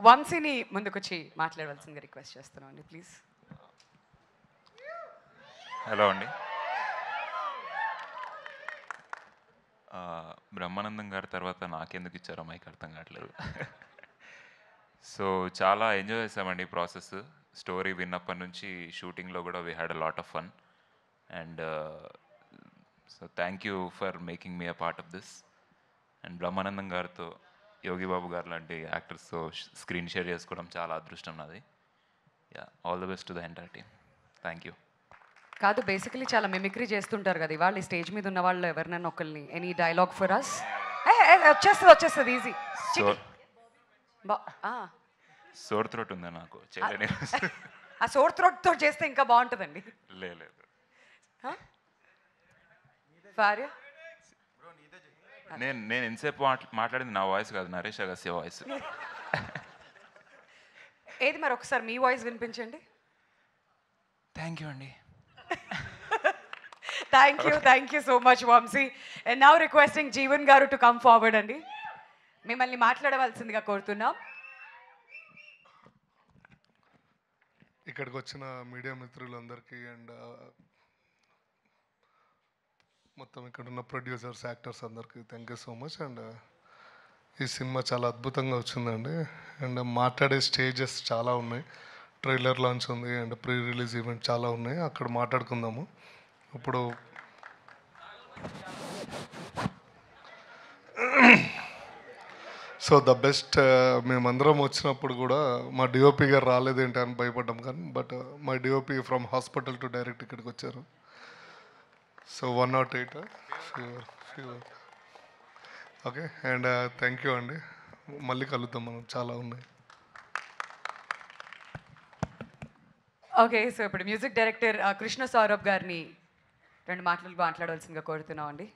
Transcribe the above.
వంశీని ముందుకొచ్చి మాట్లాడవలసిందిగా రిక్వెస్ట్ చేస్తున్నాం అండి ప్లీజ్. హలో అండి. బ్రహ్మానందం గారి తర్వాత నాకెందుకు ఇచ్చారో మైక్ అర్థం కావట్లేదు. సో చాలా ఎంజాయ్ చేసామండి ప్రాసెస్. స్టోరీ విన్నప్పటి నుంచి షూటింగ్లో కూడా we had a lot of fun. And so thank you for making me a part of this. And Brahmanandam గారితో, యోగి బాబు గారు లాంటి యాక్టర్స్తో స్క్రీన్ షేర్ చేసుకోవడం చాలా అదృష్టం నాది. Yeah, all the best to the entire team. Thank you. కాదు, బేసికలీ చాలా mimicry చేస్తుంటారు కదా ఇవాళ ఈ స్టేజ్ మీద ఉన్న వాళ్ళు ఎవరినైనా ఒకరిని ఎనీ డైలాగ్ ఫర్ అస్. వచ్చేస్తుంది ఈజీ. సోర్ త్రోట్ ఉందా నాకు చేయలేని. ఆ సోర్ త్రోట్తో చేస్తే ఇంకా బాగుంటుందండి. లేదు భార్య నేను ఎంతసేపు మాట్లాడింది నా వాయిస్ కాదు, నరేష్ అగస్య వాయిస్. ఏది మరి ఒకసారి మీ వాయిస్ వినిపించండి. థ్యాంక్ యూ అండి. Thank you so much Vamshi. And now requesting Jeevan గారు టు కమ్ ఫార్వర్డ్ అండి. మిమ్మల్ని మాట్లాడవలసిందిగా కోరుతున్నాం. ఇక్కడికి వచ్చిన మీడియా మిత్రులందరికీ అండ్ మొత్తం ఇక్కడ ఉన్న ప్రొడ్యూసర్స్, యాక్టర్స్ అందరికీ thank you so much. And ఈ సినిమా చాలా అద్భుతంగా వచ్చిందండి. అండ్ మాట్లాడే స్టేజెస్ చాలా ఉన్నాయి. ట్రైలర్ లాంచ్ ఉంది అండ్ ప్రీ రిలీజ్ ఈవెంట్ చాలా ఉన్నాయి, అక్కడ మాట్లాడుకుందాము. ఇప్పుడు సో ద బెస్ట్, మేమందరం వచ్చినప్పుడు కూడా మా డిఓపి గారు రాలేదేంటి అని భయపడ్డాం, కానీ బట్ మా DOP from hospital to direct ఇక్కడికి వచ్చారు. So 108 fever. Okay, and thank you అండి. మళ్ళీ కలుద్దాం మనం, చాలా ఉన్నాయి. ఓకే, సో ఇప్పుడు మ్యూజిక్ డైరెక్టర్ కృష్ణ సౌరభ్ గారిని రెండు మాటలు మాట్లాడవలసిందిగా కోరుతున్నాం అండి.